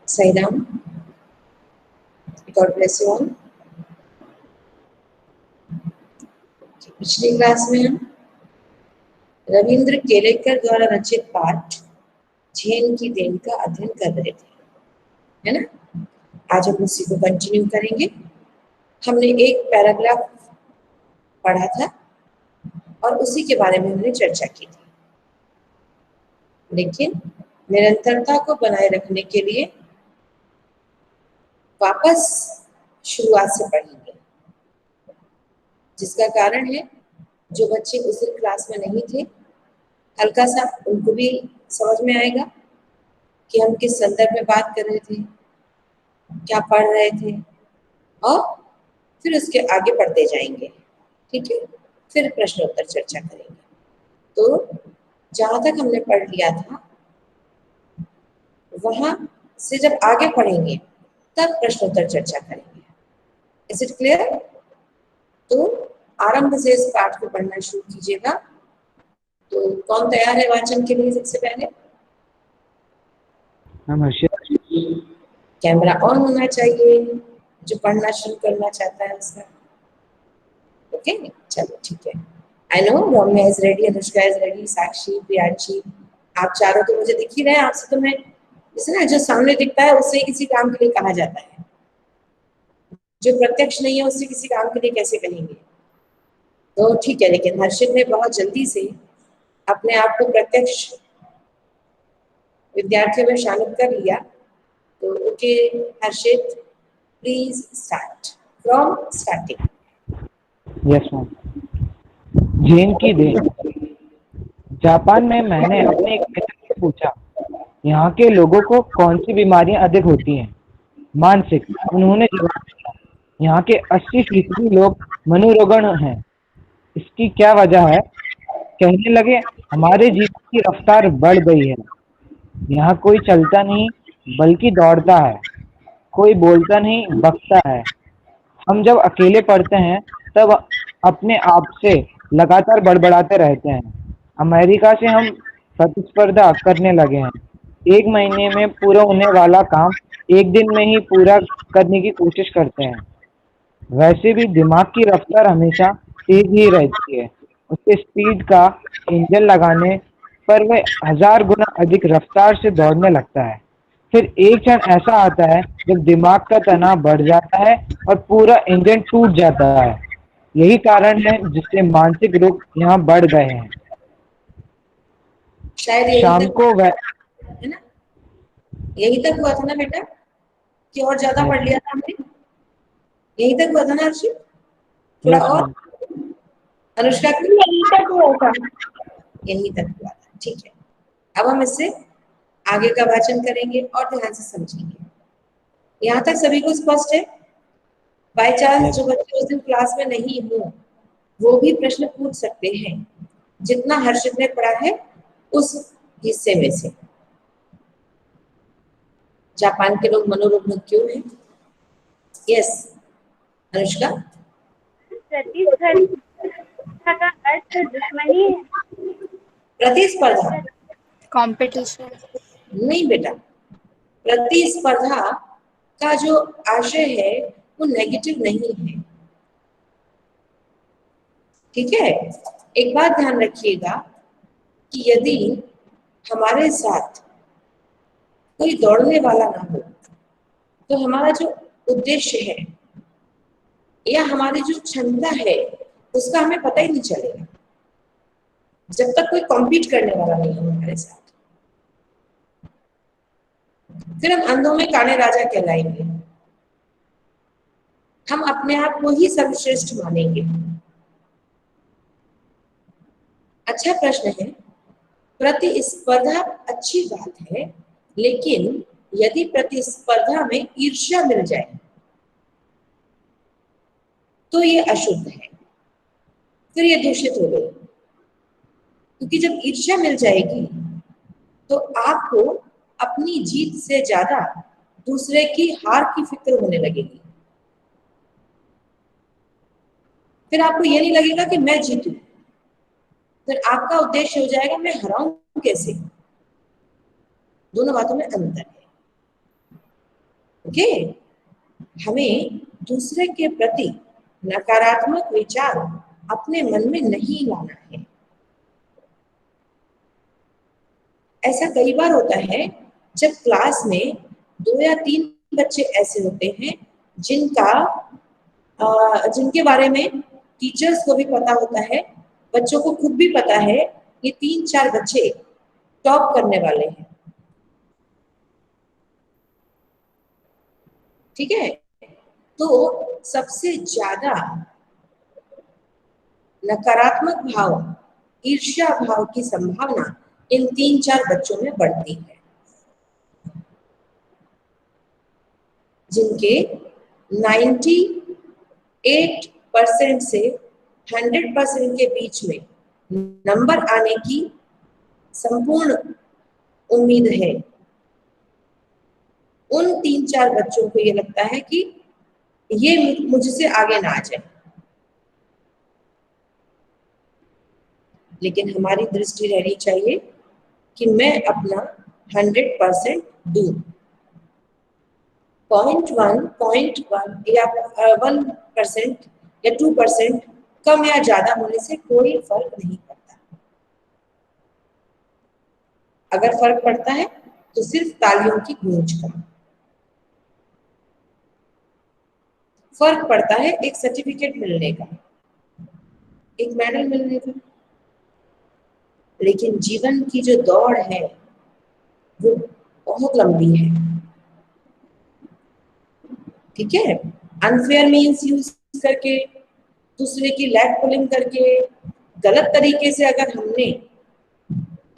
Sairam, God bless you all. पिछली class में हम रविंद्र केलेकर द्वारा रचित पाठ झेन की देन का अध्ययन कर रहे थे, है ना। आज हम उसी को कंटिन्यू करेंगे। हमने एक पैराग्राफ पढ़ा था और उसी के बारे में हमने चर्चा की थी, लेकिन निरंतरता को बनाए रखने के लिए वापस शुरुआत से पढ़ेंगे, जिसका कारण है जो बच्चे उस दिन क्लास में नहीं थे, हल्का सा उनको भी समझ में आएगा कि हम किस संदर्भ में बात कर रहे थे, क्या पढ़ रहे थे, और फिर उसके आगे बढ़ते जाएंगे। ठीक है, फिर प्रश्न उत्तर चर्चा करेंगे। तो जहां तक हमने पढ़ लिया था वहां से जब आगे पढ़ेंगे तब प्रश्नोत्तर चर्चा करेंगे। Is it clear? तो आरंभ से इस पाठ को पढ़ना शुरू कीजिएगा। तो कौन तैयार है वाचन के लिए? सबसे पहले कैमरा ऑन होना चाहिए जो पढ़ना शुरू करना चाहता है उसका। ओके, चलो ठीक है। I know Ramya is ready, Anushka is ready, Sakshi, Priyanshi, आप चारों तो मुझे दिख ही रहे हैं। आपसे तो मैं जैसे ना, जो सामने दिखता है उससे किसी काम के लिए कहा जाता है, जो प्रत्यक्ष नहीं है उससे किसी काम के लिए कैसे कहेंगे? तो ठीक है, लेकिन हर्षित ने बहुत जल्दी से अपने आप को प्रत्यक्ष विद्यार्थियों में शामिल कर लिया। तो okay Harshit, please start from starting. Yes ma'am. Zen की देन। जापान में मैंने अपने एक मित्र से पूछा, यहाँ के लोगों को कौन सी बीमारियां अधिक होती हैं? मानसिक। उन्होंने जवाब दिया, यहाँ के 80% लोग मनोरोगण हैं। इसकी क्या वजह है? कहने लगे, हमारे जीवन की रफ्तार बढ़ गई है। यहाँ कोई चलता नहीं बल्कि दौड़ता है, कोई बोलता नहीं बकता है। हम जब अकेले पढ़ते हैं तब अपने आप से लगातार बड़बड़ाते रहते हैं। अमेरिका से हम प्रतिस्पर्धा करने लगे हैं। 1 महीने में पूरा होने वाला काम 1 दिन में ही पूरा करने की कोशिश करते हैं। वैसे भी दिमाग की रफ्तार हमेशा तेज ही रहती है। उसके स्पीड का इंजन लगाने पर वह 1000 गुना अधिक रफ्तार से दौड़ने लगता है। फिर एक क्षण ऐसा आता है जब दिमाग का तनाव बढ़ जाता है और पूरा इंजन टूट जाता है। यही कारण है जिससे मानसिक रोग यहाँ बढ़ गए हैं। शायद शाम को वह है ना, यही तक हुआ था ना बेटा, कि और ज्यादा पढ़ लिया था हमने? यही तक हुआ था ना हर्षित? थोड़ा और अनुष्का, यही तक हुआ था। यही तक हुआ था, ठीक है। अब हम इससे आगे का वाचन करेंगे और ध्यान से समझेंगे। यहाँ तक सभी को स्पष्ट है? बाय चांस जो बच्चे उस दिन क्लास में नहीं हो वो भी प्रश्न पूछ सकते हैं, जितना हर्षित ने पढ़ा है उस हिस्से में से। जापान के लोग मनोरोग क्यों हैं? यस अनुष्का। प्रतिस्पर्धा का अर्थ दुश्मनी है। प्रतिस्पर्धा कंपटीशन नहीं बेटा, प्रतिस्पर्धा का जो आशय है वो नेगेटिव नहीं है। ठीक है, एक बात ध्यान रखिएगा कि यदि हमारे साथ कोई दौड़ने वाला ना हो तो हमारा जो उद्देश्य है या हमारी जो क्षमता है उसका हमें पता ही नहीं चलेगा, जब तक कोई कॉम्पीट करने वाला नहीं हो हमारे साथ। फिर हम अंधों में काने राजा कहलाएंगे, हम अपने आप को ही सर्वश्रेष्ठ मानेंगे। अच्छा प्रश्न है, प्रतिस्पर्धा अच्छी बात है, लेकिन यदि प्रतिस्पर्धा में ईर्ष्या मिल जाए तो ये अशुद्ध है, फिर ये दूषित हो गई। क्योंकि जब ईर्ष्या मिल जाएगी तो आपको अपनी जीत से ज्यादा दूसरे की हार की फिक्र होने लगेगी। फिर आपको ये नहीं लगेगा कि मैं जीतूं, फिर आपका उद्देश्य हो जाएगा मैं हराऊं कैसे। दोनों बातों में अंतर है। ओके, हमें दूसरे के प्रति नकारात्मक विचार अपने मन में नहीं लाना है। ऐसा कई बार होता है जब क्लास में 2 या 3 बच्चे ऐसे होते हैं जिनके बारे में टीचर्स को भी पता होता है, बच्चों को खुद भी पता है ये 3-4 बच्चे टॉप करने वाले हैं। ठीक है, तो सबसे ज्यादा नकारात्मक भाव, ईर्ष्या भाव की संभावना इन 3-4 बच्चों में बढ़ती है, जिनके 98% से 100% के बीच में नंबर आने की संपूर्ण उम्मीद है। उन 3-4 बच्चों को ये लगता है कि ये मुझसे आगे ना आ जाए, लेकिन हमारी दृष्टि रहनी चाहिए कि मैं अपना 100% दूं। 0.1 या 1% या 2% कम या ज्यादा होने से कोई फर्क नहीं पड़ता। अगर फर्क पड़ता है तो सिर्फ तालियों की गूंज का फर्क पड़ता है, एक सर्टिफिकेट मिलने का, एक मेडल मिलने का। लेकिन जीवन की जो दौड़ है वो बहुत लंबी है। ठीक है, अनफेयर मीन्स यूज करके, दूसरे की लैग पुलिंग करके, गलत तरीके से अगर हमने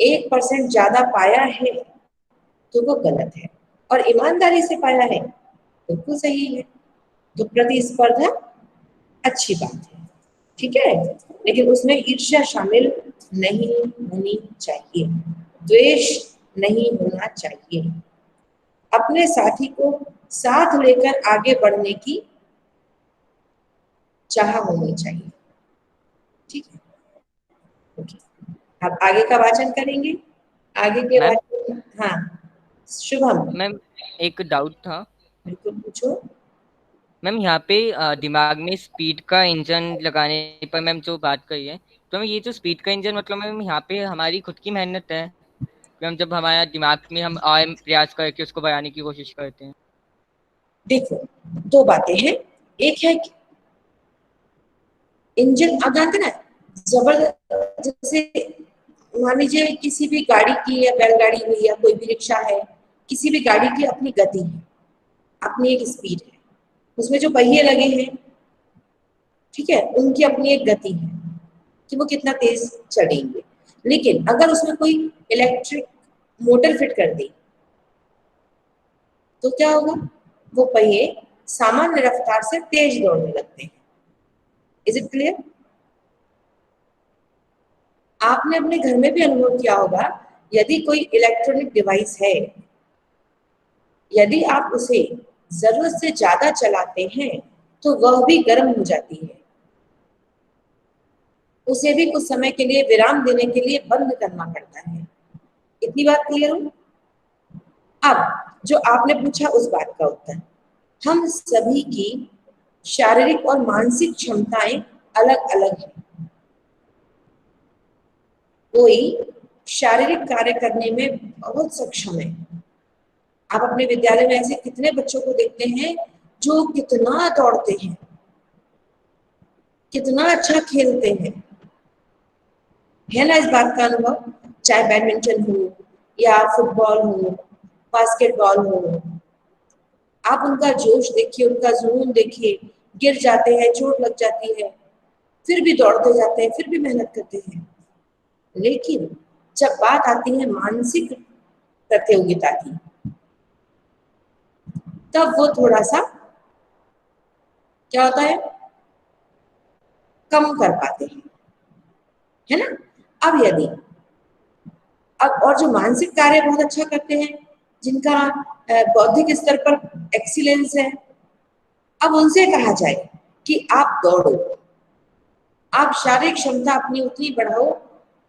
1% ज्यादा पाया है तो वो गलत है, और ईमानदारी से पाया है बिल्कुल सही है। तो प्रतिस्पर्धा अच्छी बात है, ठीक है, लेकिन उसमें ईर्ष्या शामिल नहीं होनी चाहिए, द्वेष नहीं होना चाहिए। अपने साथी को साथ लेकर आगे बढ़ने की चाह होनी चाहिए। ठीक है, ओके, अब आगे का वाचन करेंगे। आगे के मैम वाचन, हाँ शुभम, मैम एक डाउट था। बिल्कुल पूछो। मैम यहाँ पे दिमाग में स्पीड का इंजन लगाने पर मैम जो बात कही है, तो मैम ये जो स्पीड का इंजन मतलब मैम यहाँ पे हमारी खुद की मेहनत है कि हम जब हमारा दिमाग में हम और प्रयास करके उसको बढ़ाने की कोशिश करते हैं। देखो, 2 बातें हैं। एक है कि इंजन, आप जानते ना, जबरदस्त, जैसे मान लीजिए किसी भी गाड़ी की या बैलगाड़ी हुई या कोई भी रिक्शा है, किसी भी गाड़ी की अपनी गति है, अपनी एक स्पीड है, उसमें जो पहिए लगे हैं, ठीक है, उनकी अपनी एक गति है कि वो कितना तेज चलेंगे। लेकिन अगर उसमें कोई इलेक्ट्रिक मोटर फिट कर दी तो क्या होगा, वो पहिए सामान्य रफ्तार से तेज दौड़ने लगते हैं। Is it clear? आपने अपने घर में भी अनुभव किया होगा, यदि कोई इलेक्ट्रॉनिक डिवाइस है, यदि आप उसे जरूरत से ज्यादा चलाते हैं तो वह भी गर्म हो जाती है, उसे भी कुछ समय के लिए विराम देने के लिए बंद करना पड़ता है। इतनी बात क्लियर हो? अब जो आपने पूछा उस बात का उत्तर, हम सभी की शारीरिक और मानसिक क्षमताएं अलग अलग हैं। कोई शारीरिक कार्य करने में बहुत सक्षम है। आप अपने विद्यालय में ऐसे कितने बच्चों को देखते हैं जो कितना दौड़ते हैं, कितना अच्छा खेलते हैं, है ना इस बात का अनुभव? चाहे बैडमिंटन हो या फुटबॉल हो, बास्केटबॉल हो, आप उनका जोश देखिए, उनका जुनून देखिए, गिर जाते हैं, चोट लग जाती है, फिर भी दौड़ते जाते हैं, फिर भी मेहनत करते हैं। लेकिन जब बात आती है मानसिक प्रतियोगिता की, तब वो थोड़ा सा क्या होता है, कम कर पाते हैं, है ना। अब यदि अब और जो मानसिक कार्य बहुत अच्छा करते हैं, जिनका बौद्धिक स्तर पर एक्सीलेंस है, अब उनसे कहा जाए कि आप दौड़ो, आप शारीरिक क्षमता अपनी उतनी बढ़ाओ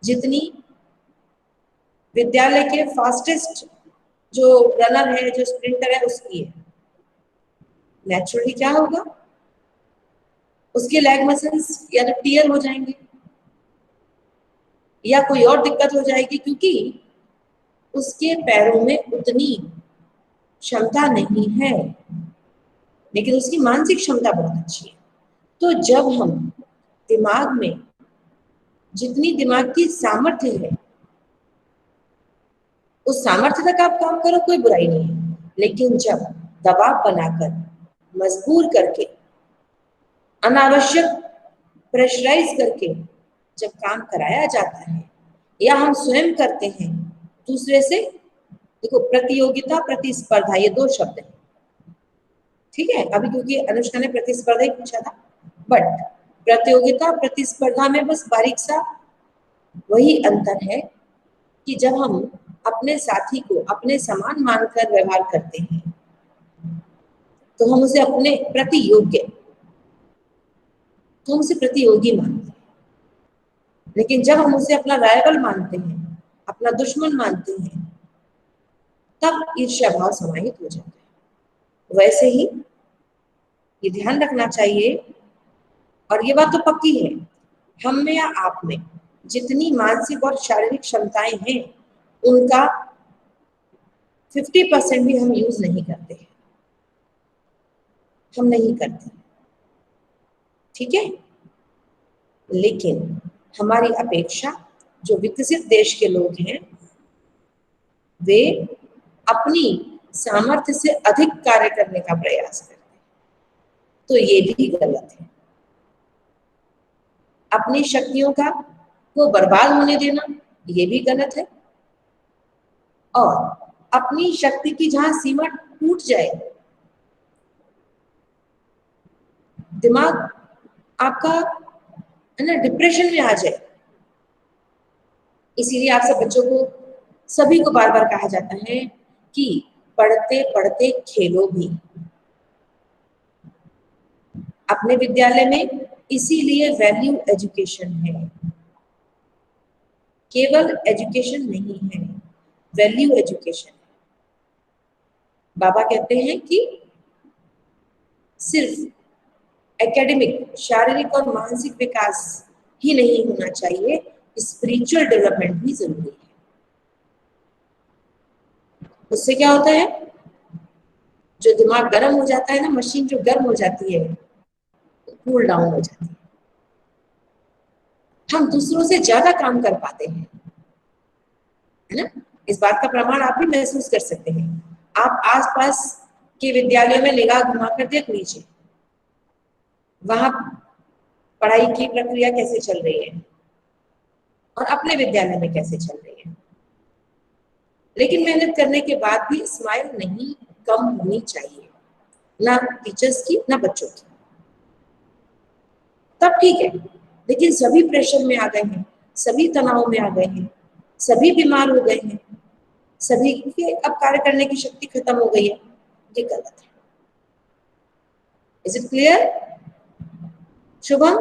जितनी विद्यालय के फास्टेस्ट जो रनर है, जो स्प्रिंटर है, उसकी है। नेचुरली क्या होगा, उसके लेग मसल्स या तो टीयर हो जाएंगे या कोई और दिक्कत हो जाएगी, क्योंकि उसके पैरों में उतनी क्षमता नहीं है, लेकिन उसकी मानसिक क्षमता बहुत अच्छी है। तो जब हम दिमाग में जितनी दिमाग की सामर्थ्य है, उस सामर्थ्य तक आप काम करो, कोई बुराई नहीं है, लेकिन जब दबाव बनाकर, मजबूर करके, अनावश्यक प्रेशराइज करके जब काम कराया जाता है या हम स्वयं करते हैं दूसरे से, देखो प्रतियोगिता प्रतिस्पर्धा ये दो शब्द हैं, ठीक है। अभी क्योंकि अनुष्का ने प्रतिस्पर्धा ही पूछा था, बट प्रतियोगिता प्रतिस्पर्धा में बस बारीक सा वही अंतर है कि जब हम अपने साथी को अपने समान मानकर व्यवहार करते हैं तो हम उसे अपने प्रतियोगी मानते हैं, लेकिन जब हम उसे अपना राइवल मानते हैं, अपना दुश्मन मानते हैं, तब ईर्ष्या भाव समाहित हो जाता है। वैसे ही ये ध्यान रखना चाहिए, और ये बात तो पक्की है, हम में या आप में जितनी मानसिक और शारीरिक क्षमताएं हैं, उनका 50% भी हम यूज नहीं करते हैं, हम नहीं करते, ठीक है। लेकिन हमारी अपेक्षा जो विकसित देश के लोग हैं, वे अपनी सामर्थ्य से अधिक कार्य करने का प्रयास करते हैं, तो ये भी गलत है। अपनी शक्तियों का को बर्बाद होने देना, ये भी गलत है। और अपनी शक्ति की जहां सीमा टूट जाए, दिमाग आपका है ना डिप्रेशन में आ जाए, इसीलिए आप सब बच्चों को, सभी को बार बार कहा जाता है कि पढ़ते पढ़ते खेलो भी। अपने विद्यालय में इसीलिए वैल्यू एजुकेशन है, केवल एजुकेशन नहीं है, वैल्यू एजुकेशन। बाबा कहते हैं कि सिर्फ एकेडमिक शारीरिक और मानसिक विकास ही नहीं होना चाहिए, स्पिरिचुअल डेवलपमेंट भी जरूरी है। उससे क्या होता है, जो दिमाग गर्म हो जाता है ना, मशीन जो गर्म हो जाती है, कूल डाउन हो जाती है, हम दूसरों से ज्यादा काम कर पाते हैं, है ना। इस बात का प्रमाण आप भी महसूस कर सकते हैं। आप आसपास के विद्यालयों में निगाह घुमाकर देख लीजिए, वहां पढ़ाई की प्रक्रिया कैसे चल रही है और अपने विद्यालय में कैसे चल रही है। लेकिन मेहनत करने के बाद भी स्माइल नहीं कम होनी चाहिए, ना टीचर्स की ना बच्चों की, तब ठीक है। लेकिन सभी प्रेशर में आ गए हैं, सभी तनाव में आ गए हैं, सभी बीमार हो गए हैं, सभी की अब कार्य करने की शक्ति खत्म हो गई है, ये गलत है। Is it clear Shubham?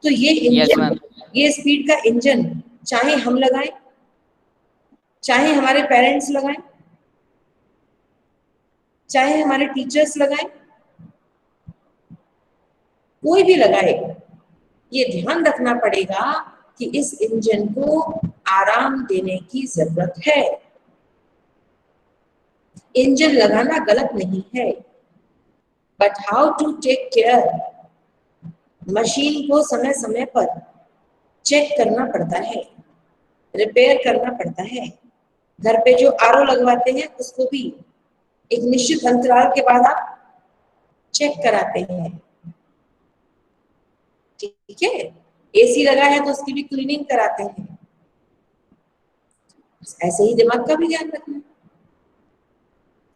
तो ये इंजन, ये स्पीड का इंजन चाहे हम लगाएं, चाहे हमारे पेरेंट्स लगाएं, चाहे हमारे टीचर्स लगाएं, कोई भी लगाए, ये ध्यान रखना पड़ेगा कि इस इंजन को आराम देने की जरूरत है। इंजन लगाना गलत नहीं है, but how to take care, machine को समय समय पर चेक करना पड़ता है, रिपेयर करना पड़ता है। घर पे जो आरओ लगवाते हैं उसको भी एक निश्चित अंतराल के बाद आप चेक कराते हैं, ठीक है। एसी लगा है तो उसकी भी क्लीनिंग कराते हैं। ऐसे ही दिमाग का भी ध्यान रखना,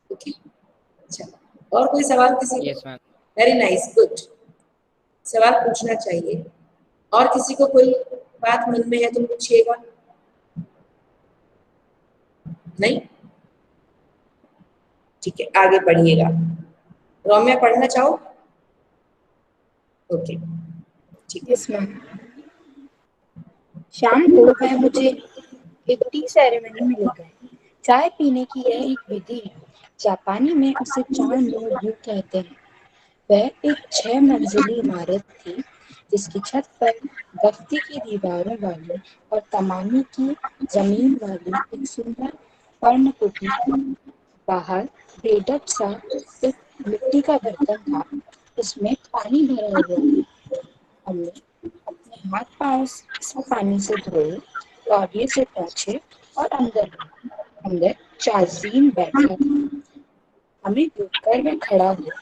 ओके। चलो और कोई सवाल किसी को? Yes ma'am. Very nice, good. सवाल पूछना चाहिए। और किसी को कोई बात मन में है तो पूछिएगा। नहीं? ठीक है, आगे पढ़िएगा। रौम्या पढ़ना चाहो? ओके, ठीक है। Yes ma'am. शाम को वह मुझे एक टी सेरेमनी में ले गए। चाय पीने की यह एक विधि है। जापानी में उसे चान नो यू कहते हैं। वह एक 6 मंजिली इमारत थी जिसकी छत पर दफ्ती की दीवारों वाली और तमानी की जमीन वाली एक सुंदर पर्णकुटी थी। बाहर बेडक सा एक मिट्टी का बर्तन था, उसमें पानी भरा हुआ था। हमने अपने हाथ पांव इस पानी से धोए, तौलिए से पोंछे और अंदर गए। अंदर चाजीन बैठा था। हमें देखकर वह खड़ा हुआ।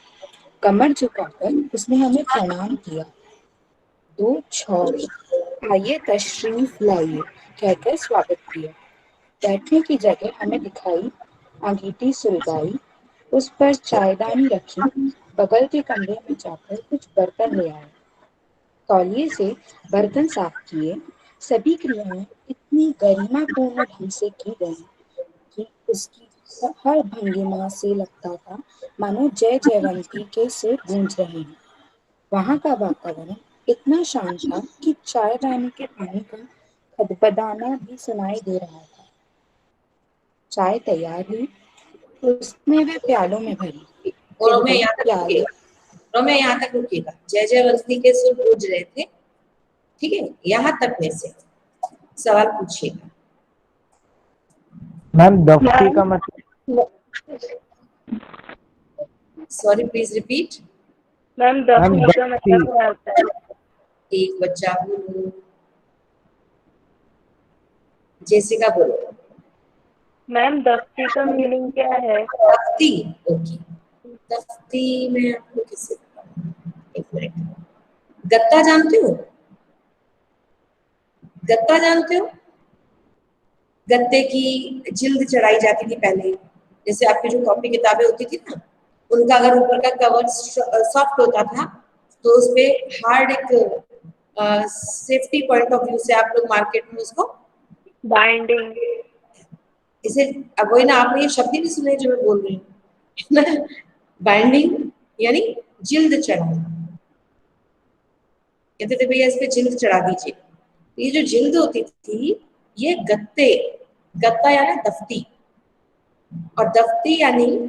कमर झुकाकर उसने हमें प्रणाम किया। 2 छौर आइए तशरीफ लाइए कहकर स्वागत किया। बैठने की जगह हमें दिखाई, अंगीठी सुलगाई, उस पर चायदानी रखी। बगल के कमरे में जाकर कुछ बर्तन ले आए, तौलिए से बर्तन साफ किए। सभी क्रियाएं इतनी गरिमापूर्ण ढंग से की गई कि उसकी हर भंगिमा से लगता था मानो जय जयवंती के सुर गूंज रहे हैं। वहां का वातावरण इतना शांत था कि चायदानी के पानी का खदबदाना भी सुनाई दे रहा था। चाय तैयार हुई, उसने वे प्यालों में भरी। और फिर रौम्या वे यहाँ तक प्याले रुकिएगा। रौम्या यहाँ तक रुकिएगा। जय जयवंती के सुर गूंज रहे थे, ठीक है, यहाँ तक में से सवाल पूछिएगा। मैम दफ्ती का मतलब? Sorry, please repeat. Ma'am ma'am दफ्ती का दफ्ती। मतलब क्या होता है? एक बच्चा बोलो, जेसिका बोलो। मैम दफ्ती का मीनिंग क्या है? दफ्ती, ओके। दफ्ती में आपको किससे बताऊं? एक मिनट। गत्ता जानते हो? गत्ता जानते हो? गत्ते की जिल्द चढ़ाई जाती थी पहले। जैसे आपकी जो कॉपी किताबें होती थी ना, उनका अगर ऊपर का कवर सॉफ्ट होता था तो उसपे हार्ड एक सेफ्टी पॉइंट ऑफ व्यू से आप लोग मार्केट में उसको बाइंडिंग। इसे, अब वही ना, आपने ये शब्द ही नहीं सुने जो मैं बोल रही हूँ। बाइंडिंग यानी जिल्द चढ़ाना। कहते थे भैया इस पे जिल्द चढ़ा दीजिए। ये जो जिल्द होती थी ये गत्ते, गत्ता यानी दफ्ती, और दफ्ती यानी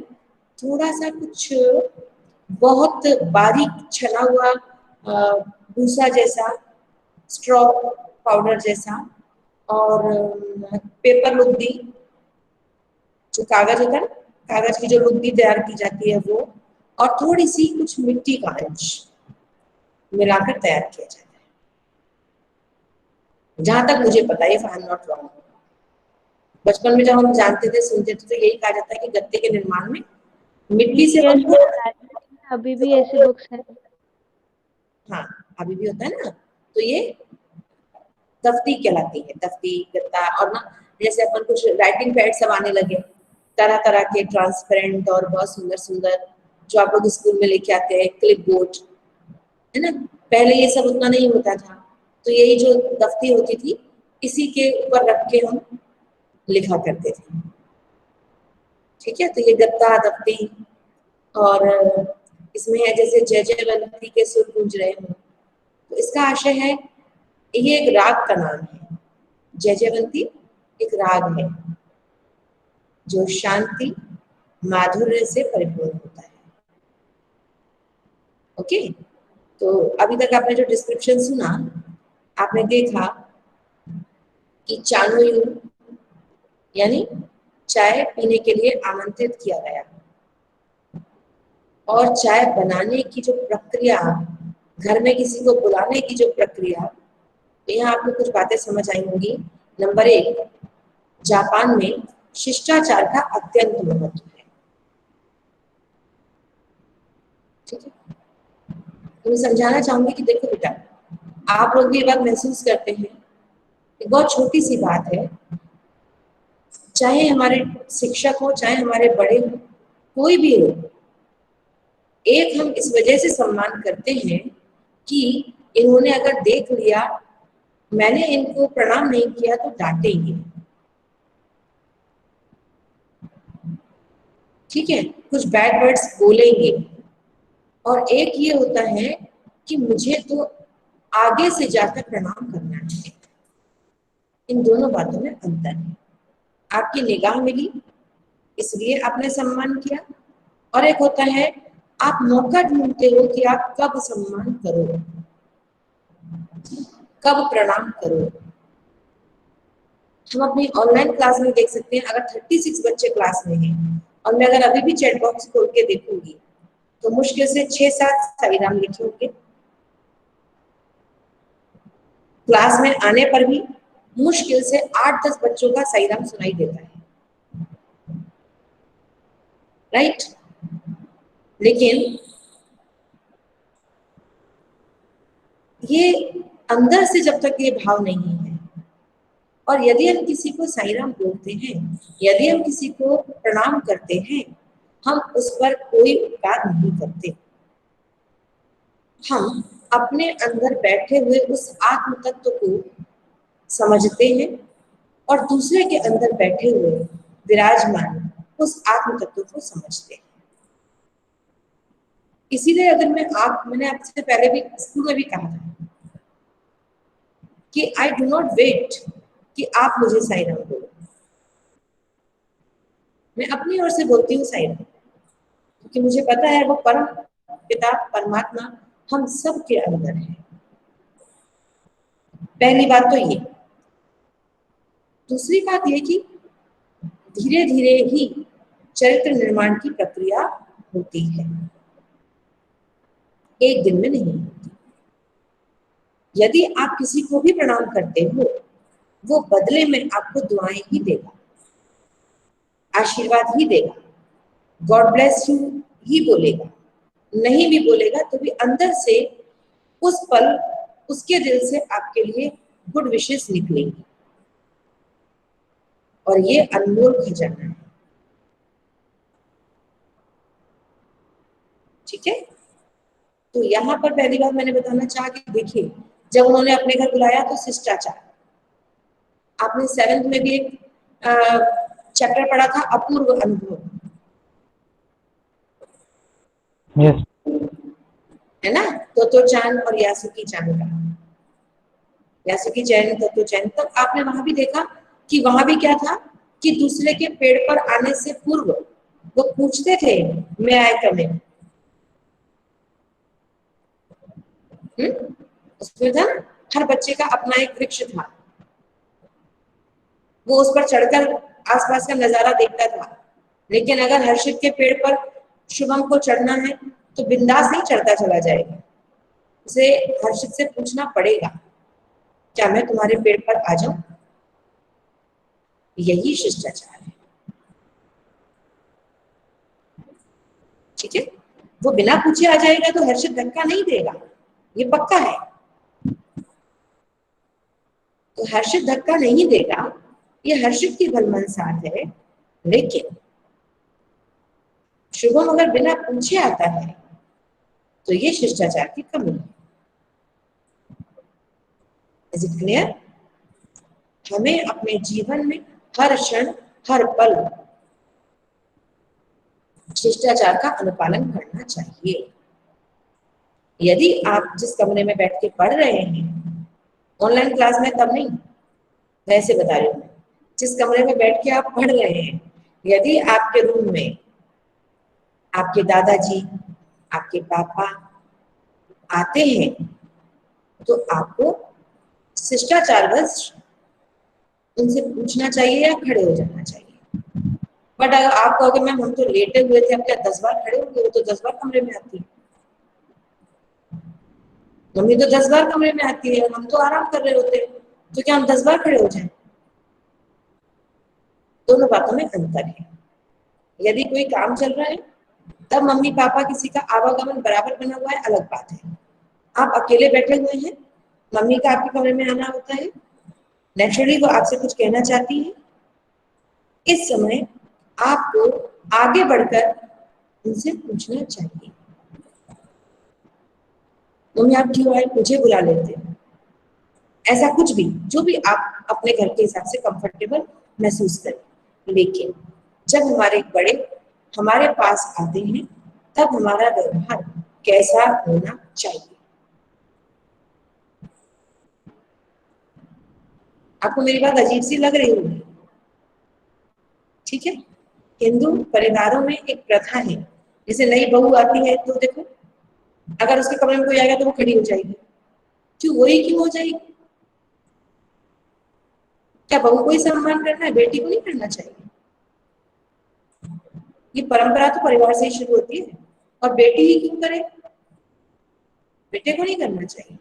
थोड़ा सा कुछ बहुत बारीक छना हुआ भूसा जैसा, स्ट्रॉ पाउडर जैसा, और पेपर लुद्दी, जो कागज होता है ना, कागज की जो लुद्दी तैयार की जाती है वो, और थोड़ी सी कुछ मिट्टी का अंश मिलाकर तैयार किया जाता है, जहां तक मुझे पता है, if I am not wrong. बचपन में जब हम जानते थे, सुनते थे, तो यही कहा जाता है कि गत्ते के निर्माण में मिट्टी से बनता है। अभी भी ऐसे बुक्स हैं। हाँ, अभी भी होता है ना। तो ये दफ्ती कहलाती है, दफ्ती, गत्ता। और ना, जैसे अपन कुछ राइटिंग पैड सब आने लगे, तरह तरह के ट्रांसपेरेंट और बहुत सुंदर सुंदर, जो आप लोग स्कूल में लेके आते हैं, क्लिप बोर्ड, है ना। पहले ये सब उतना नहीं होता था, तो यही जो दफ्ती होती थी, इसी के ऊपर रख के हम लिखा करते थे। ठीक है, तो ये गत्ता, दफ्ती। और इसमें है जैसे जय जयवंती के सुर गूंज रहे हों, तो इसका आशय है, ये एक राग का नाम है। जय जयवंती एक राग है जो शांति, माधुर्य से परिपूर्ण होता है। ओके, तो अभी तक आपने जो डिस्क्रिप्शन सुना, आपने देखा कि चानोयू यानी चाय पीने के लिए आमंत्रित किया गया, और चाय बनाने की जो प्रक्रिया, घर में किसी को बुलाने की जो प्रक्रिया, तो यहाँ आपको कुछ बातें समझ आई होंगी। नंबर 1, जापान में शिष्टाचार का अत्यंत महत्व है। ठीक है, तो मैं समझाना चाहूंगी कि देखो बेटा, आप लोग भी ये बात महसूस करते हैं कि बहुत छोटी सी बात है, चाहे हमारे शिक्षक हो, चाहे हमारे बड़े हो, कोई भी हो, एक हम इस वजह से सम्मान करते हैं कि इन्होंने अगर देख लिया मैंने इनको प्रणाम नहीं किया तो डांटेंगे, ठीक है, कुछ बैड वर्ड्स बोलेंगे। और एक ये होता है कि मुझे तो आगे से जाकर प्रणाम करना है। इन दोनों बातों में अंतर है। आपकी निगाह मिली इसलिए आपने सम्मान किया, और एक होता है आप मौका ढूंढते हो कि आप कब सम्मान करो, कब प्रणाम करो। हम अपनी ऑनलाइन क्लास में देख सकते हैं, अगर 36 बच्चे क्लास में हैं और मैं अगर अभी भी चैट बॉक्स खोल के देखूंगी तो मुश्किल से 6-7 साईराम लिखे होंगे। क्लास में आने पर भी मुश्किल से 8-10 बच्चों का साईराम सुनाई देता है, राइट। लेकिन ये अंदर से जब तक ये भाव नहीं है, और यदि हम किसी को साईराम बोलते हैं, यदि हम किसी को प्रणाम करते हैं, हम उस पर कोई उपकार नहीं करते। हम अपने अंदर बैठे हुए उस आत्म तत्व को समझते हैं और दूसरे के अंदर बैठे हुए विराजमान उस आत्म तत्व को समझते हैं। इसीलिए अगर मैंने आपसे पहले भी स्कूल में भी कहा था कि आई डू नॉट वेट कि आप मुझे साईराम बोलो, मैं अपनी ओर से बोलती हूँ साईराम, क्योंकि मुझे पता है वो परम पिता परमात्मा हम सब के अंदर है। पहली बात तो ये। दूसरी बात ये कि धीरे धीरे ही चरित्र निर्माण की प्रक्रिया होती है, एक दिन में नहीं होती। यदि आप किसी को भी प्रणाम करते हो वो बदले में आपको दुआएं ही देगा, आशीर्वाद ही देगा, गॉड ब्लेस यू ही बोलेगा। नहीं भी बोलेगा तो भी अंदर से उस पल उसके दिल से आपके लिए गुड विशेस निकलेंगी, और ये अनमोल खजाना है, ठीक है। तो यहाँ पर पहली बात मैंने बताना चाहा कि देखिए, जब उन्होंने अपने घर बुलाया तो शिष्टाचार, आपने 7th में भी एक चैप्टर पढ़ा था अपूर्व अनुभव, यस है ना, तो चांद और यासुकी चांद का, यासुकी चैन तो चैन। तब आपने वहां भी देखा कि वहां भी क्या था कि दूसरे के पेड़ पर आने से पूर्व वो पूछते थे मैं आए कमे, उसमें था ना, हर बच्चे का अपना एक वृक्ष था, वो उस पर चढ़कर आसपास का नजारा देखता था। लेकिन अगर हर्षित के पेड़ पर शुभम को चढ़ना है तो बिंदास नहीं चढ़ता चला जाएगा, उसे हर्षित से पूछना पड़ेगा क्या मैं तुम्हारे पेड़ पर आ जाऊं। यही शिष्टाचार है, ठीक है। वो बिना पूछे आ जाएगा तो हर्षित धक्का नहीं देगा, ये पक्का है। तो हर्षित धक्का नहीं देगा, ये हर्षित की भलमनसाहत है। लेकिन शुभम अगर बिना पूछे आता है तो ये शिष्टाचार की कमी है। Is it clear? हमें अपने जीवन में हर क्षण हर पल शिष्टाचार का अनुपालन करना चाहिए। यदि आप जिस कमरे में बैठ के पढ़ रहे हैं, ऑनलाइन क्लास में तब नहीं, वैसे बता रही हूँ, जिस कमरे में बैठ के आप पढ़ रहे हैं, यदि आपके रूम में आपके दादाजी आपके पापा आते हैं तो आपको शिष्टाचारवश उनसे पूछना चाहिए या खड़े हो जाना चाहिए। बट अगर आप कहोगे मैम हम तो लेटे हुए थे, अब क्या 10 बार खड़े होंगे, वो तो 10 बार कमरे में आती है, मम्मी तो 10 बार कमरे में आती है, हम तो आराम कर रहे होते हैं, तो क्या हम 10 बार खड़े हो जाएं? दोनों बातों में अंतर है। यदि कोई काम चल रहा है तब मम्मी पापा किसी का आवागमन बराबर बना हुआ है, अलग बात है। आप अकेले बैठे हुए हैं, मम्मी का आपके कमरे में आना होता है, नेचुरली वो आपसे कुछ कहना चाहती है, इस समय आपको आगे बढ़कर उनसे पूछना चाहिए मम्मी आप क्यों आए, मुझे बुला लेते हैं। ऐसा कुछ भी, जो भी आप अपने घर के हिसाब से कंफर्टेबल महसूस करें। लेकिन जब हमारे बड़े हमारे पास आते हैं तब हमारा व्यवहार कैसा होना चाहिए? आपको मेरी बात अजीब सी लग रही होगी, ठीक है। हिंदू परिवारों में एक प्रथा है, जैसे नई बहू आती है तो देखो, अगर उसके कमरे में कोई आएगा तो वो खड़ी हो जाएगी। क्यों, वही क्यों हो जाएगी? क्या बहू को ही सम्मान करना है, बेटी को नहीं करना चाहिए? ये परंपरा तो परिवार से ही शुरू होती है, और बेटी ही क्यों करे, बेटे को नहीं करना चाहिए?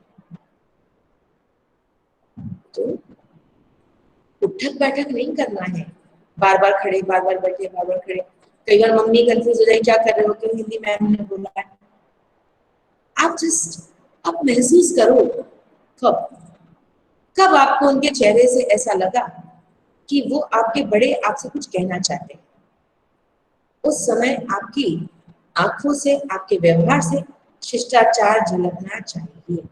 तो उठक बैठक नहीं करना है, बार बार खड़े, बार बार बैठे, बार बार खड़े। कई बार मम्मी कंफ्यूज हो जाए, क्या कर रहे हो, क्यों हिंदी मैम ने बोला है। आप महसूस करो, कब कब आपको उनके चेहरे से ऐसा लगा कि वो आपके बड़े आपसे कुछ कहना चाहते हैं। उस समय आपकी आंखों से, आपके व्यवहार से शिष्टाचार झलकना चाहिए।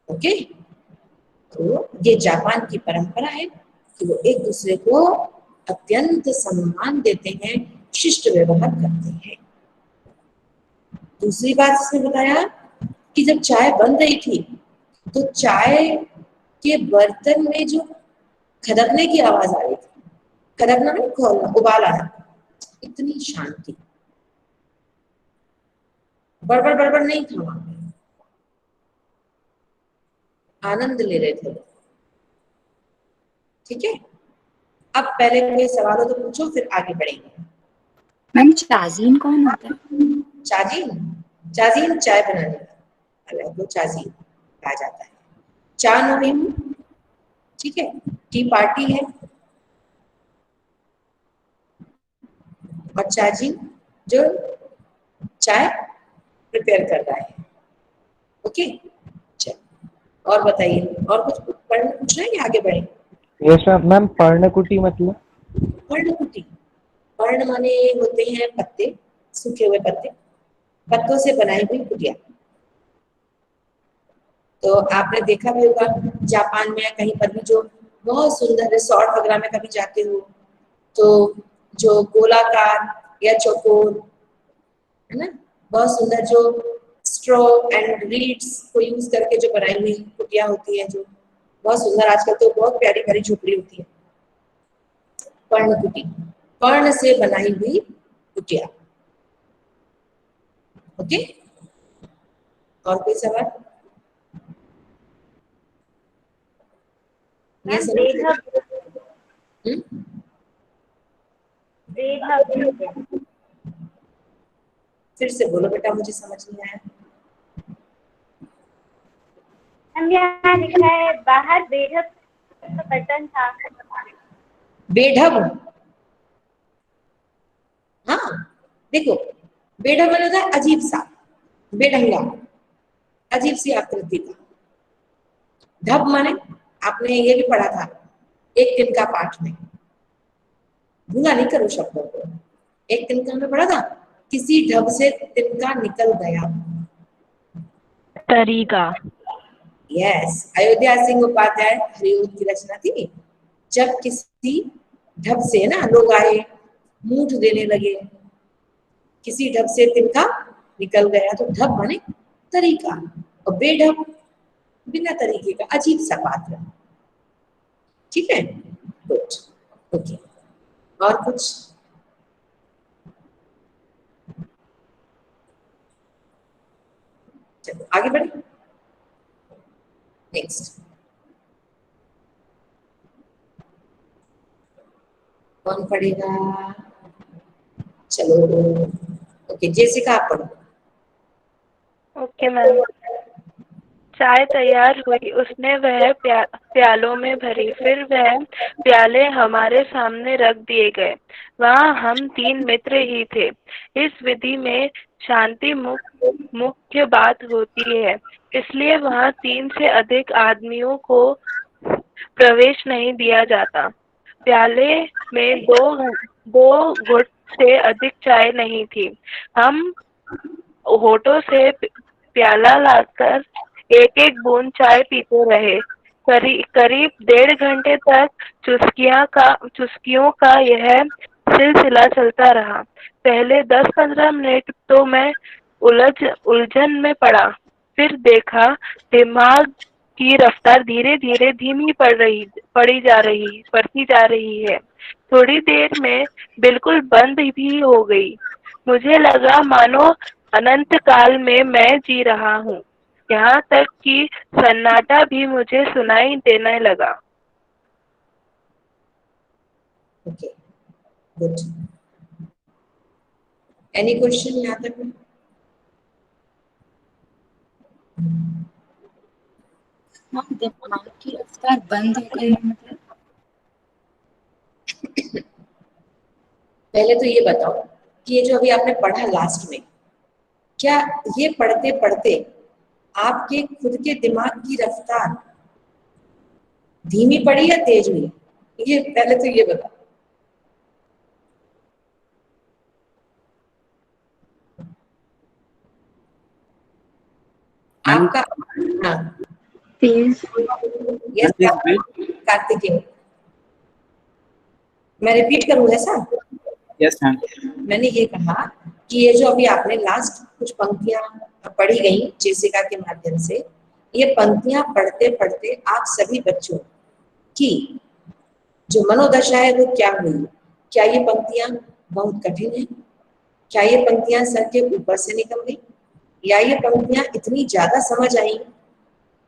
ओके, तो ये जापान की परंपरा है कि वो एक दूसरे को अत्यंत सम्मान देते हैं, शिष्ट व्यवहार करते हैं। दूसरी बात इसने बताया कि जब चाय बन रही थी तो चाय के बर्तन में जो खदकने की आवाज आ रही थी, खदकना नहीं, खोलना, उबाल आना, इतनी शांति, बड़बड़ बड़बड़ नहीं था वहां पे, आनंद ले रहे थे। ठीक है, अब पहले कोई सवाल हो तो पूछो, फिर आगे बढ़ेंगे। मैम चाजीन कौन होता है? चाजीन, चाजीन चाय बनाने का, वो चाजीन कहा जाता है। चा नोइन, ठीक है, टी पार्टी है, और चाजीन जो चाय प्रिपेयर कर रहा है। ओके, चलो और बताइए, और कुछ पढ़ना पूछना है या आगे बढ़े? यस मैम, पर्णकुटी मतलब? पर्णकुटी, पर्ण माने होते हैं पत्ते, सूखे हुए पत्ते, पत्तों से बनाई हुई कुटिया। तो आपने देखा भी होगा जापान में कहीं पर भी, जो बहुत सुंदर रिसोर्ट वगैरह में कभी जाते हो तो जो गोलाकार या चौकोर, है ना, बहुत सुंदर, जो स्ट्रॉ एंड रीड्स को यूज करके जो बनाई हुई कुटिया होती है, जो बहुत सुंदर, आजकल तो बहुत प्यारी प्यारी झोपड़ी होती है। पर्णकुटी, पर्ण से बनाई हुई कुटिया। ओके, और कोई सवाल? ये समझ फिर से बोलो बेटा, मुझे समझ नहीं आया। हम यहाँ लिखा है बाहर बेढब बटन था। बेढब, हाँ देखो, बेढब मतलब होता है अजीब सा, बेढंगा, अजीब सी आकृति का। ढब माने, आपने ये भी पढ़ा था एक तिनका पाठ में, भूला नहीं करो शब्दों को। एक तिनका में पढ़ा था, किसी ढब से तिनका निकल गया, तरीका। यस, अयोध्या सिंह उपाध्याय हरिओद की रचना थी। जब किसी ढब से ना लोग आए, मूठ देने लगे, किसी ढब से तिनका निकल गया, तो ढब माने तरीका, और बेढब बिना तरीके का अजीब सा पात्र। ठीक है, गुड, ओके, और कुछ? चलो आगे बढ़े, नेक्स्ट कौन पढ़ेगा? चलो, ओके, जेसिका आप पढ़ो। Okay ma'am. चाय तैयार हुई, उसने वह प्यालों में भरी, फिर वह प्याले हमारे सामने रख दिए गए। वहाँ हम 3 मित्र ही थे। इस विधि में शांति मुख्य बात होती है, इसलिए वहाँ 3 से अधिक आदमियों को प्रवेश नहीं दिया जाता। प्याले में दो घुट से अधिक चाय नहीं थी। हम होठों से प्याला लाकर एक एक बूंद चाय पीते रहे। करीब 1.5 घंटे तक चुस्कियों का यह सिलसिला चलता रहा। पहले 10-15 मिनट तो मैं उलझन में पड़ा, फिर देखा दिमाग की रफ्तार धीरे धीरे धीमी पड़ती जा रही है। थोड़ी देर में बिल्कुल बंद भी हो गई। मुझे लगा मानो अनंत काल में मैं जी रहा हूँ। यहाँ तक कि सन्नाटा भी मुझे सुनाई देने लगा। Okay, good. Any question यहाँ तक में? हाँ, दिमाग की रफ्तार बंद हो गई मतलब? पहले तो ये बताओ कि ये जो अभी आपने पढ़ा लास्ट में, क्या ये पढ़ते पढ़ते आपके खुद के दिमाग की रफ्तार धीमी पड़ी या तेज हुई? ये पहले तो ये बताओ। आपका हाँ तेज। यस कार्तिकेय, मैं रिपीट करूँ ऐसा? Yes ma'am. मैंने ये कहा कि ये जो अभी आपने लास्ट कुछ पंक्तियां पढ़ी गई जेसिका के माध्यम से, ये पंक्तियां पढ़ते पढ़ते आप सभी बच्चों की जो मनोदशा है वो क्या हुई? क्या ये पंक्तियां बहुत कठिन है? क्या ये पंक्तियां सर के ऊपर से निकल गई, या ये पंक्तियां इतनी ज्यादा समझ आई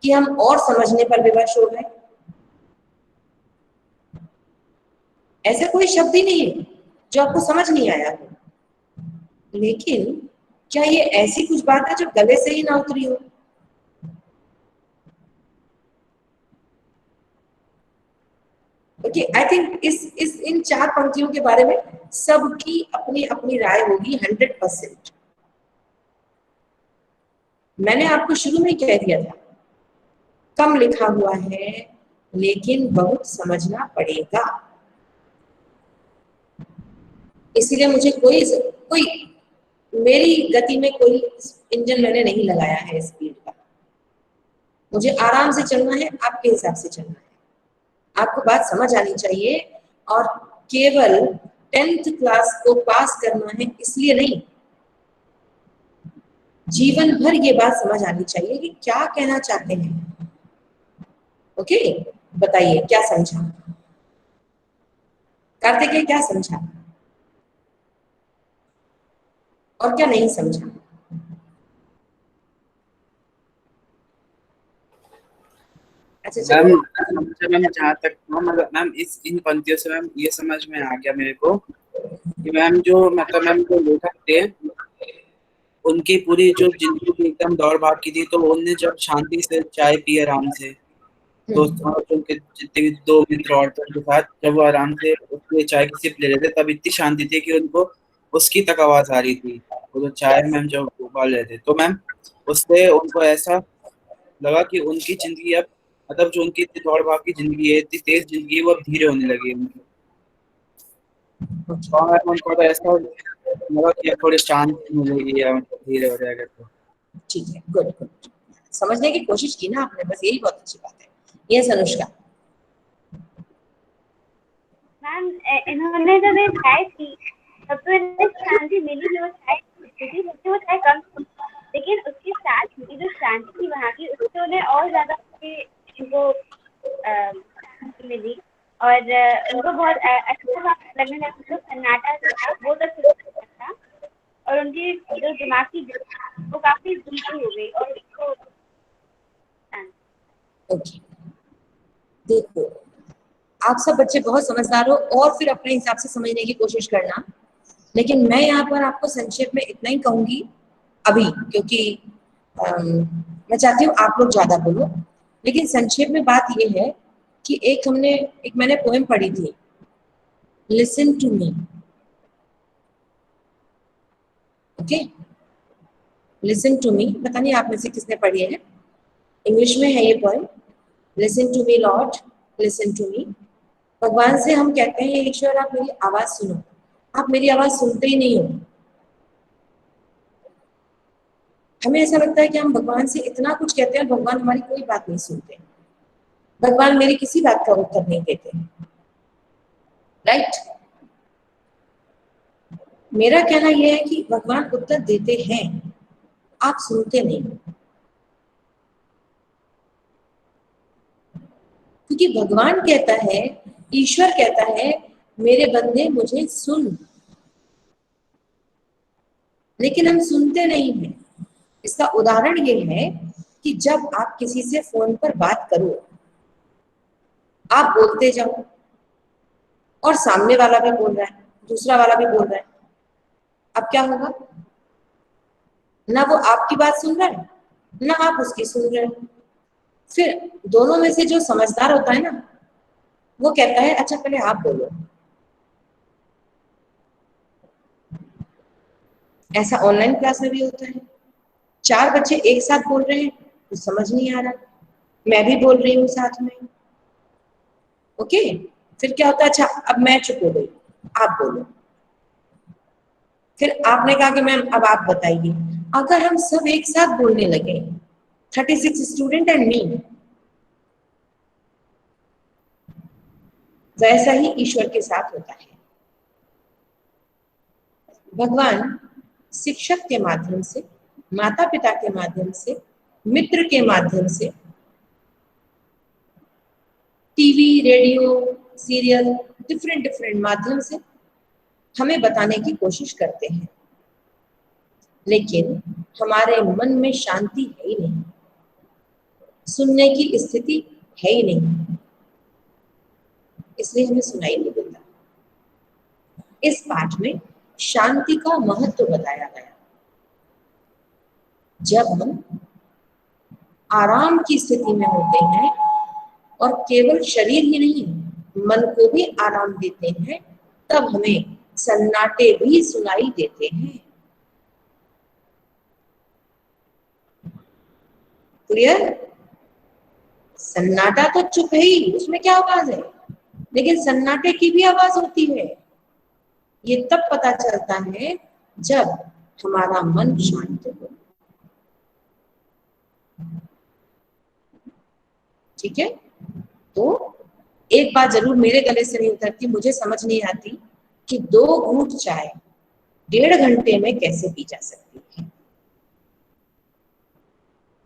कि हम और समझने पर विवश हो गए? ऐसा कोई शब्द ही नहीं है जो आपको समझ नहीं आया हो, लेकिन क्या ये ऐसी कुछ बात है जो गले से ही ना उतरी हो? ओके, आई थिंक इस इन 4 पंक्तियों के बारे में सबकी अपनी अपनी राय होगी 100%। मैंने आपको शुरू में कह दिया था कम लिखा हुआ है लेकिन बहुत समझना पड़ेगा, इसीलिए मुझे कोई मेरी गति में कोई इंजन मैंने नहीं लगाया है स्पीड का। मुझे आराम से चलना है, आपके हिसाब से चलना है, आपको बात समझ आनी चाहिए। और केवल 10th क्लास को पास करना है इसलिए नहीं, जीवन भर ये बात समझ आनी चाहिए कि क्या कहना चाहते हैं। ओके, बताइए क्या समझा कार्तिकेय, क्या समझा और क्या नहीं समझा? अच्छा मैम मैम जहाँ तक मैम इन पंक्तियों से मैम ये समझ में आ गया मेरे को कि मैम जो मैम जो लेखक थे उनकी पूरी जो जिंदगी थी एकदम दौड़ भाग की थी, तो उनने जब शांति से चाय पी आराम से दोस्तों और उनके जितने भी 2 मित्र औरतों के साथ, जब वो आराम से उसके चाय की सिप ले रहे थे तब इतनी शांति थी कि उनको उसकी तक आवाज आ रही थी। वो जो चाय मैम जब उबाल रहे थे तो मैम उससे उनको ऐसा लगा कि उनकी जिंदगी अब मतलब जो उनकी इतनी दौड़ भाग की जिंदगी है, इतनी तेज जिंदगी है, वो अब धीरे होने लगी है उनकी। और उनको तो ऐसा लगा कि थोड़ी शांति मिलेगी या मतलब धीरे हो जाएगा। तो ठीक है, गुड गुड, समझने की कोशिश की ना आपने, बस यही बहुत अच्छी बात है। यस अनुष्का। मैम इन्होंने जब ये चाय पी तब तो इन्हें शांति मिली, जो चाय थी वो चाय कम थी, लेकिन उसके साथ उनकी जो शांति थी वहाँ की, उससे उन्हें और ज्यादा उनको मिली और उनको बहुत अच्छा लगने लगा। जो सन्नाटा जो था वो तो शुरू था और उनकी जो दिमाग की वो काफी धीमी हो गई और उसको ओके, देखो आप सब बच्चे बहुत समझदार हो और फिर अपने हिसाब से समझने की कोशिश करना, लेकिन मैं यहाँ पर आपको संक्षेप में इतना ही कहूंगी अभी, क्योंकि मैं चाहती हूँ आप लोग ज्यादा बोलो, लेकिन संक्षेप में बात ये है कि एक मैंने पोएम पढ़ी थी, listen to me. Okay, listen to me, पता नहीं आप में से किसने पढ़ी है, इंग्लिश में है ये poem. Listen to me Lord, listen to me. भगवान से हम कहते हैं ईश्वर आप मेरी आवाज सुनो, आप मेरी आवाज सुनते ही नहीं हो। हमें ऐसा लगता है कि हम भगवान से इतना कुछ कहते हैं और भगवान हमारी कोई बात नहीं सुनते, भगवान मेरी किसी बात का उत्तर नहीं देते, राइट। मेरा कहना यह है कि भगवान उत्तर देते हैं, आप सुनते नहीं, क्योंकि भगवान कहता है, ईश्वर कहता है, मेरे बंदे मुझे सुन, लेकिन हम सुनते नहीं हैं। इसका उदाहरण ये है कि जब आप किसी से फोन पर बात करो, आप बोलते जाओ और सामने वाला भी बोल रहा है, दूसरा वाला भी बोल रहा है, अब क्या होगा? ना वो आपकी बात सुन रहा है, ना आप उसकी सुन रहे हैं। फिर दोनों में से जो समझदार होता है ना, वो कहता है अच्छा पहले आप बोलो। ऐसा ऑनलाइन क्लास में भी होता है, 4 बच्चे एक साथ बोल रहे हैं, तो समझ नहीं आ रहा, मैं भी बोल रही हूँ साथ में, ओके। फिर क्या होता है, अच्छा अब मैं चुप हो गई, आप बोलो। फिर आपने कहा कि मैम अब आप बताइए। अगर हम सब एक साथ बोलने लगे, 36 स्टूडेंट एंड मी, वैसा ही ईश्वर के साथ होता है। भगवान शिक्षक के माध्यम से, माता पिता के माध्यम से, मित्र के माध्यम से, टीवी, रेडियो, सीरियल, डिफरेंट माध्यम से हमें बताने की कोशिश करते हैं, लेकिन हमारे मन में शांति है ही नहीं, सुनने की स्थिति है ही नहीं, इसलिए हमें सुनाई नहीं देता। इस पाठ में शांति का महत्व बताया गया। जब हम आराम की स्थिति में होते हैं और केवल शरीर ही नहीं मन को भी आराम देते हैं, तब हमें सन्नाटे भी सुनाई देते हैं। क्लियर? सन्नाटा तो चुप है ही, उसमें क्या आवाज है, लेकिन सन्नाटे की भी आवाज होती है। ये तब पता चलता है जब हमारा मन शांत हो। ठीक है, तो एक बात जरूर मेरे गले से नहीं उतरती, मुझे समझ नहीं आती कि 2 घूंट चाय 1.5 घंटे में कैसे पी जा सकती है,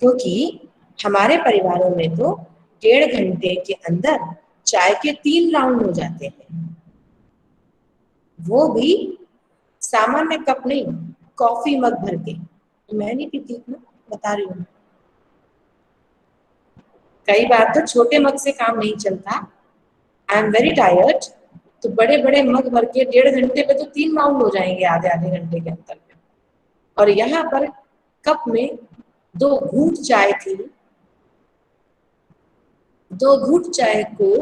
क्योंकि हमारे परिवारों में तो 1.5 घंटे के अंदर चाय के 3 राउंड हो जाते हैं, वो भी सामान्य कप नहीं, कॉफी मग भर के। मैं नहीं पीती इतना, बता रही हूँ। कई बार तो छोटे मग से काम नहीं चलता, आई एम वेरी टायर्ड, तो बड़े बड़े मग भर के 1.5 घंटे पे तो 3 राउंड हो जाएंगे आधे आधे घंटे के अंतर में। और यहाँ पर कप में 2 घूंट चाय थी, 2 घूंट चाय को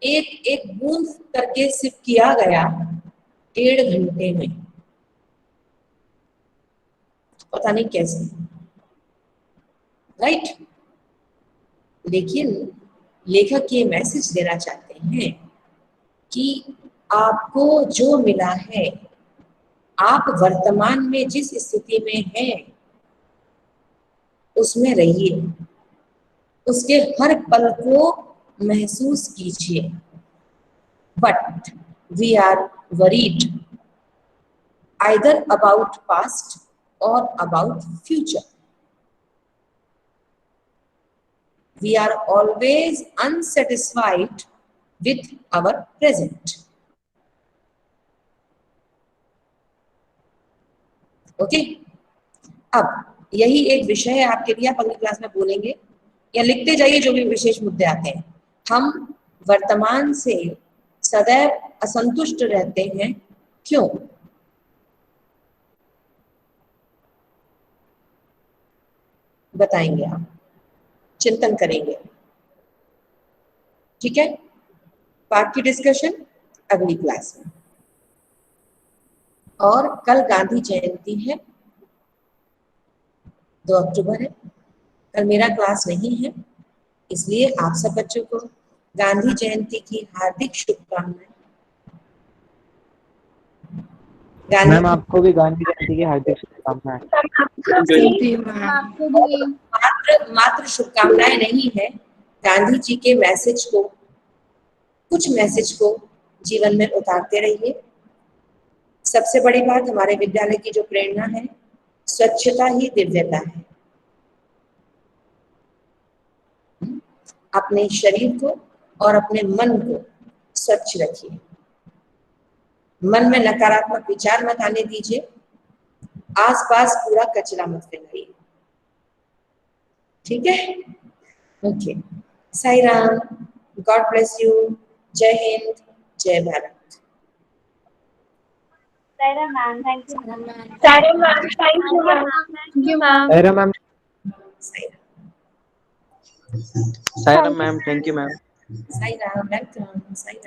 एक एक बूंद करके सिप किया गया 1.5 घंटे में, पता नहीं कैसे, राइट। लेकिन लेखक ये मैसेज देना चाहते हैं कि आपको जो मिला है, आप वर्तमान में जिस स्थिति में हैं उसमें रहिए, उसके हर पल को महसूस कीजिए। But we are worried either about past or about future. We are always unsatisfied with our present. Okay? अब यही एक विषय है आपके लिए, आप अगली क्लास में बोलेंगे या लिखते जाइए जो भी विशेष मुद्दे आते हैं। हम वर्तमान से सदैव असंतुष्ट रहते हैं, क्यों? बताएंगे आप, चिंतन करेंगे, ठीक है। पाठ की डिस्कशन अगली क्लास में। और कल गांधी जयंती है, 2 अक्टूबर है, कल मेरा क्लास नहीं है, इसलिए आप सब बच्चों को गांधी जयंती की हार्दिक शुभकामनाएं। गांधी मैम आपको भी गांधी जयंती की हार्दिक शुभकामनाएं। मात्र शुभकामनाएं नहीं है, गांधी जी के मैसेज को, कुछ मैसेज को जीवन में उतारते रहिए। सबसे बड़ी बात, हमारे विद्यालय की जो प्रेरणा है, स्वच्छता ही दिव्यता है। अपने शरीर को और अपने मन को स्वच्छ रखिए। मन में नकारात्मक विचार मत आने दीजिए। आसपास पूरा कचरा मत फैलाइए। ठीक है? Okay. Sai Ram, god bless you. जय हिंद, जय Bharat. Saira ma'am, thank you. सारे ma'am, thank you ma'am. Thank you ma'am. Saira ma'am, Sai Ram, Saira ma'am, thank you ma'am. Sai Ram, welcome. Sai Ram.